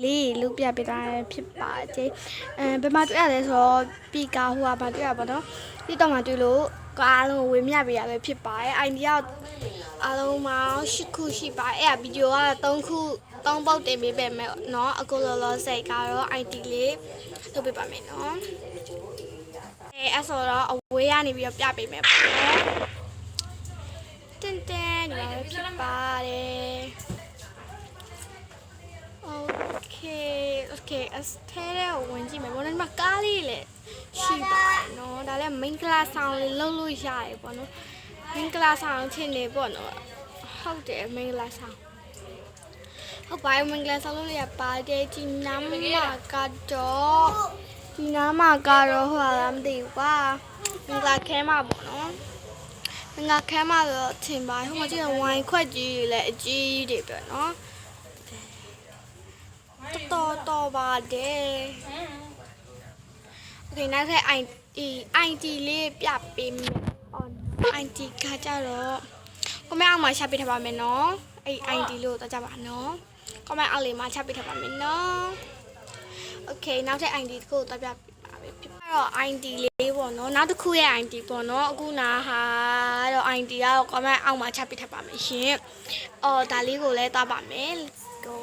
လေးလူပြပေးတာဖြစ်ပါတယ်ဘယ်မှာတွေ့ရလဲဆိုတော့ပီကာဟိုကဘာတွေ့ရပါတော့ဒီတော့မှတွေ့လို့ကားလုံးဝေမျှပေးရပဲဖြစ်ပါတယ်အိုင်ဒီယာအားလုံးမှာ10ခုရှိပါအဲ့ဗီဒီယိုက3ခု3ပုတ်တင်ပေးပဲမယ်เนาะအခုလောလောဆယ်ကတော့ ID လေးထုတ်ပေးပါမယ်เนาะအဲ့ဆိုတော့အဝေးကနေပြီးတော့ပြပေးမယ်ပေါ့နော်တင်းတင်းဒီမှာဖြစ်ပါတယ်โอเคအစထဲကိုဝင်ကြည့်မယ်ဘောနော်ဒီမှာကားလေးလည်းရှိပါတယ်နော်ဒါလည်း main class sound လေးလုပ်လို့ရတယ်ပေါ့နော် main class sound ထင်နေပေါ့နော်ဟုတ်တယ် main class sound ဟုတ်ပါ main class sound လို့ရပါတယ်ဒီနားမှာကတော့ဟိုလားမသိဘူးကွာ main class ခဲမှာပေါ့နော် main class ခဲမှာတော့ထင်ပါဟိုမှာကျတော့ဝိုင်းခွက်ကြီးလည်းအကြီးတွေပဲနော်တော်ပါတယ်โอเคနောက်ထပ် ID လေးပြပေးမယ် ID ကကြတော့comment အောက်မှာချပေးထားပါမယ်နော်အဲ့ ID လို့တော့ကြပါနော် comment အောက်လေးမှာချပေးထားပါမယ်နော်โอเคနောက်ထပ် ID ကိုတော့ပြပါမယ်ဖြစ်တော့ ID လေးပေါ့နော်နောက်တစ်ခုရဲ့ ID ပေါ့နော်အခုနာဟာတော့ ID ကတော့ comment အောက်မှာချပေးထားပါမယ်ရှင်ဒါလေးကိုလည်းသွားပါမယ် let's go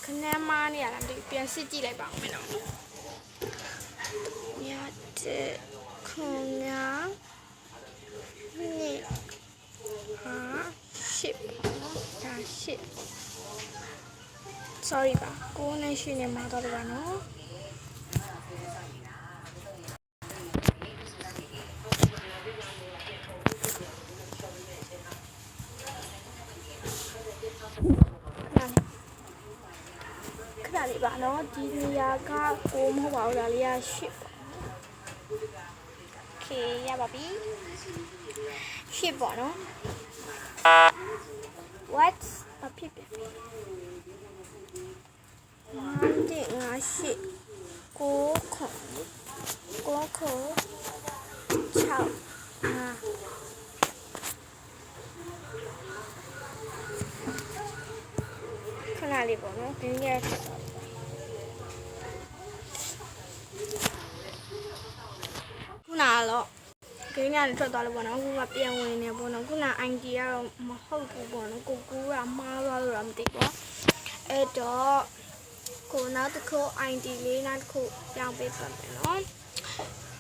ခဏမနေရလားဒီပြန်စစ်ကြည့်လိုက်ပါဦးမယ်နော်ညတဲ့ခွန်ညာနေဟာရှစ်ဒါရှစ် sorry ပါကိုနဲ့ရှိနေမှာတော့ပါနော်လေးပါနော်ဒီနေရာကကိုမဟုတ်ပါဘူးဒါလေးကရှစ်ပေါ့โอเคရပါပြီရှစ်ပေါ့နော် what အဖြစ်ပြ1 2 5 8 9ခု6 5ခဏလေးပေါ့နော်ဒီနေ့ခုနကတော့ဂိမ်းကနေထွက်သွားလို့ပေါ့နော်ခုကပြန်ဝင်နေပေါ့နော်ခုန ID ကတော့မဟုတ်ဘူးပေါ့နော်ကိုကူကမှားသွားလို့တော့မသိဘူးအဲ့တော့ကိုနောက်တစ်ခု ID လေးနောက်တစ်ခုပြောင်းပေးပါမယ်နော်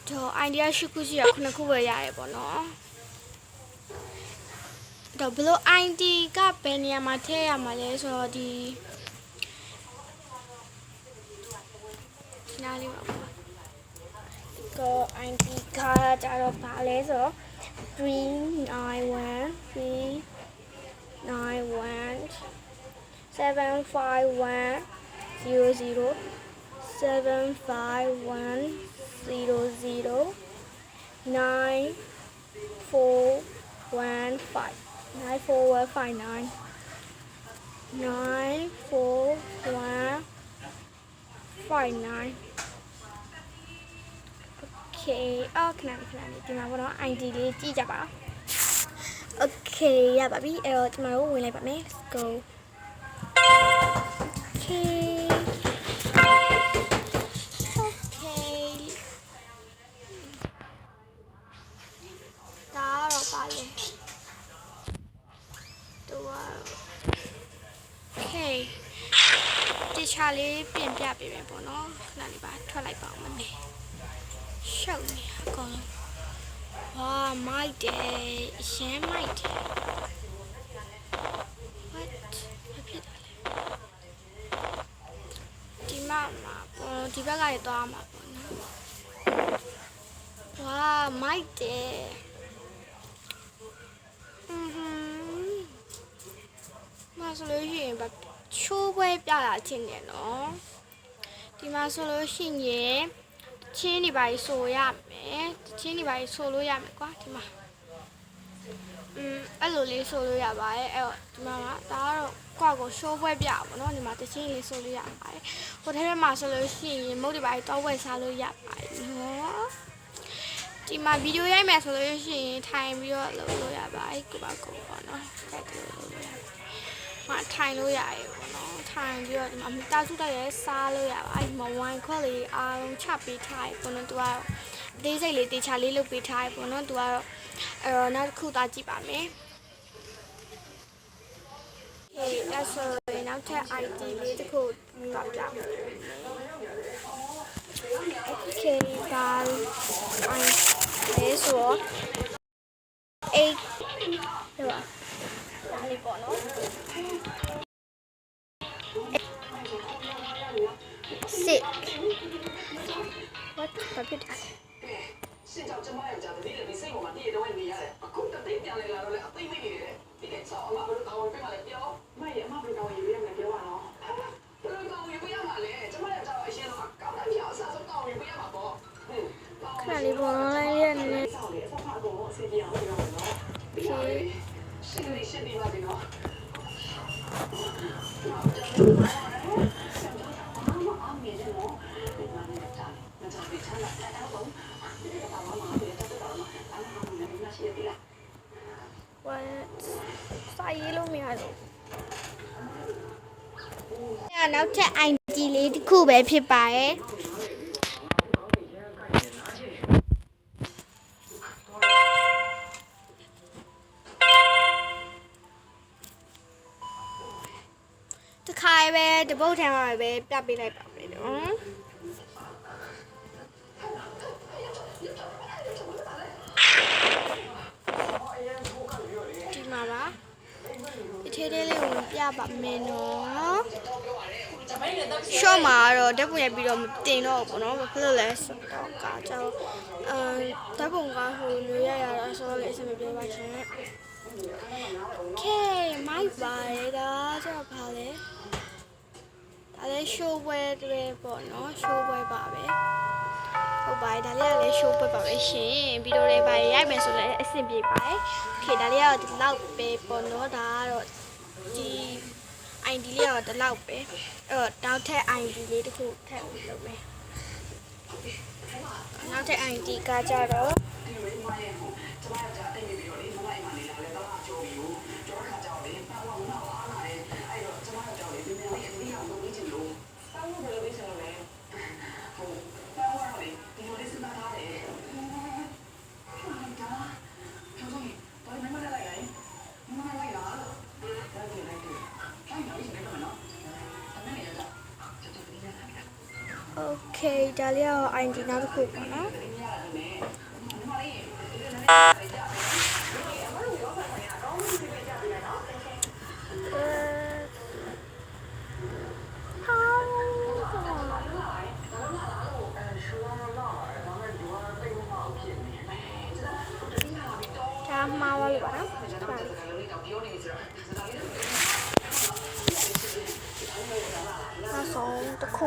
တော့ ID 10ခုရှိရ9ခုပဲရတယ်ပေါ့နော်တော့ဘလို့ ID ကဘယ်နေရာမှာထည့်ရမှာလဲဆိုတော့ဒီနားလေးပါပေါ့ကို ID ကကြတော့ပါလဲဆိုတော့391 751 00 751 00 9415 94159 94159 okay ခဏလေးဒီမှာပေါ့နော် ID လေးကြည့်ကြပါ okay ရပါပြီအဲ့တော့ဒီမှာဝင်လိုက်ပါမယ် let's go okayဒါတော့ပါလေတော့ okay ဒီချာလေးပြင်ပြပေးမယ်ပေါ့နော်ခဏလေးပါထွက်လိုက်ပါဦးမယ်ရှုပ်နေအကုန်လုံးဝါမိုက်တယ်ရှမ်းမိုက်တယ် what ဖြစ်တာလဲဒီမှာဒီဘက်ကနေသွားမှာပေါ့နော်ဝါမိုက်တယ်မဆိုလို့ရှိရင်ချိုးပွဲပြတာချင်းတယ်နော်ဒီမှာဆိုလို့ရှိရင်ချင်းနေပါဆိုရမယ်ချင်းနေပါဆိုလို့ရမယ်ကွာဒီမှာ အဲ့လိုလေးဆိုလို့ရပါတယ်အဲ့တော့ဒီမှာကဒါကတော့ကွာကိုရှိုးပွဲပြပါဘောနော်ဒီမှာတချင်းလေးဆိုလို့ရပါတယ်ဟိုထဲမှာဆိုလို့ရှိရင်မုတ်တွေပါတော့ဝယ်စားလို့ရပါတယ်နော်ဒီမှာဗီဒီယိုရိုက်မယ်ဆိုလို့ရှိရင်ထိုင်ပြီးတော့လုပ်လို့ရပါတယ်ကိုပါကိုပေါ့နော်တက်တယ်လို့လုပ်ရမှာထိုင်လို့ရရေပေါ့နော်ထိုင်ပြီးတော့ဒီမှာမိသားစုတက်ရဲစားလို့ရပါတယ်မဝိုင်းခွက်လေးအားလုံးချပေးထားရေပေါ့နော်သူကတော့အသေးစိတ်လေးတေချာလေးလုပ်ပေးထားရေပေါ့နော်သူကတော့အဲ့တော့နောက်တစ်ခုသားကြည့်ပါမယ်အဲ့ဆိုရင်နောက်ထပ် ID လေးတစ်ခုပြပြမယ် Okay ဒါလေးဆို8ဟိုပါဒါလေးပေါ့နော်6 what ဘာဖြစ်လဲ现在这妈要讲的，你的你生活嘛，你也都会你呀嘞。啊，古得对点来啦，嘞，啊对没你嘞，你给操，妈不是搞我别嘛来标，妈也妈不是搞我有样来标啊喏。不是搞我有样嘛嘞，这妈要找一些喏，搞单票啥子搞我有样嘛不？ခဏလေးပေါ်လိုက်ရနေ 少嘞，上怕多，谁讲这个喏？是的，是的嘛这个。စာရေးလို့မရတော့နောက်ထပ် ID လေးတစ်ခုပဲဖြစ်ပါရဲ့တခါပဲတပုတ်ထံမှာပဲပြပေးလိုက်ပါမယ်နော်ဒီမှာပါဒီထဲလေးလေးကိုပြပါမယ်နော်ရှော့မှာတော့ဓာတ်ပုံရိုက်ပြီးတော့မတင်တော့ဘူးပေါ့နော်ဘာဖြစ်လို့လဲဆိုတော့ကကြောင့်ဓာတ်ပုံကဟိုမျိုးရရတော့ဆိုတော့လည်းအဆင်မပြေပါရှင်โอเคမိုက်ပါလေဒါကျတော့ဘာလဲဒါလည်း show ပွဲတွေပေါ့နော် show ပွဲပါပဲဟုတ်ပါတယ်ဒါလေးကလည်း show ပွဲပါပဲရှင်ဗီဒီယိုလေးပါရိုက်မယ်ဆိုလည်းအဆင်ပြေပါတယ်โอเคဒါလေးကတော့ဒီလောက်ပဲပေါ့နော်ဒါကတော့ဒီ ID လေးကတော့ဒီလောက်ပဲအဲ့တော့နောက်ထပ် ID လေးတစ်ခုထပ်ပြီးလုပ်မယ်နောက်ထပ် ID ကကြတော့โอเคဒါလေးကတော့ ID နောက်တစ်ခုပေါ့နော်ဒါမှားပါလို့ပါနော်နောက်ဆုံးတစ်ခု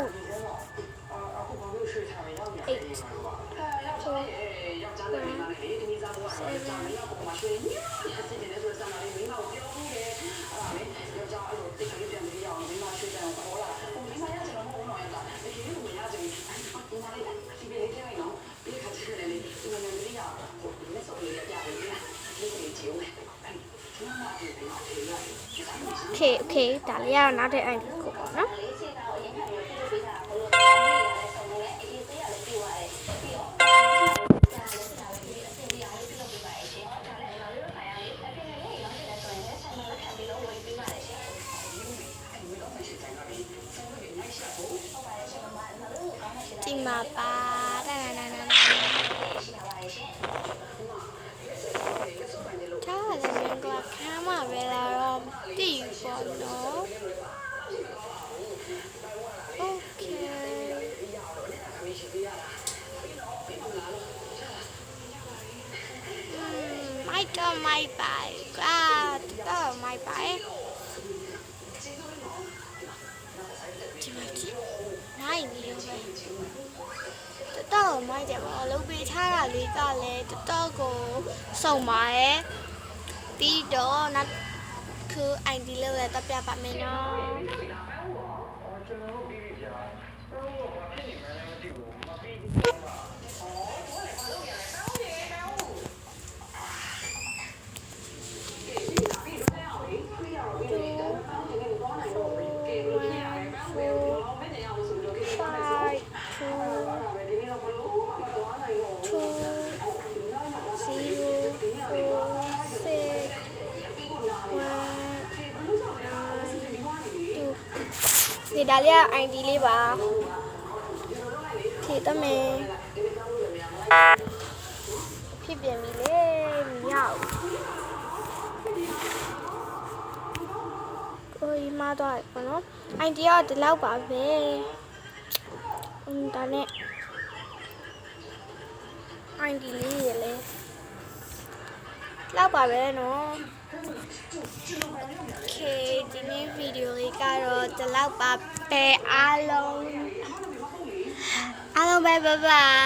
โอเคဒါလေးကတော့နောက်ထပ် ID ကိုပေါ့နော်ဒီမှာပါဒါဒါဒါဒါခမ်းမှာပဲလာတော့တည်ပေါ့နော်โอเคမိုက်တော့မိုက်ပါကွာတော့မိုက်ပါဒီမှာကြည့်မိုက်နေပဲတော့မိုက်တယ်ပေါ့လုပ်ပေးထားတာလေးကလည်းတော်ကိုစုံပါရဲ့ ပြီးတော့နောက်ခု ID လေးလည်းတက်ပြပါမယ်နော်ဒီဒါလေး ID လေးပါဖြည့်တမယ်ဖြစ်ပြန်ပြီလေမရဘူးကိုကြီးမတော့ဘောနော် ID ကဒီလောက်ပါပဲဒါနဲ့ ID လေးရလေလောက်ပါပဲနော်โอเคဒီနေ့ဗီဒီယိုလေးကတော့ဒီလောက်ပါပဲအားလုံးပဲဘိုင်ဘိုင်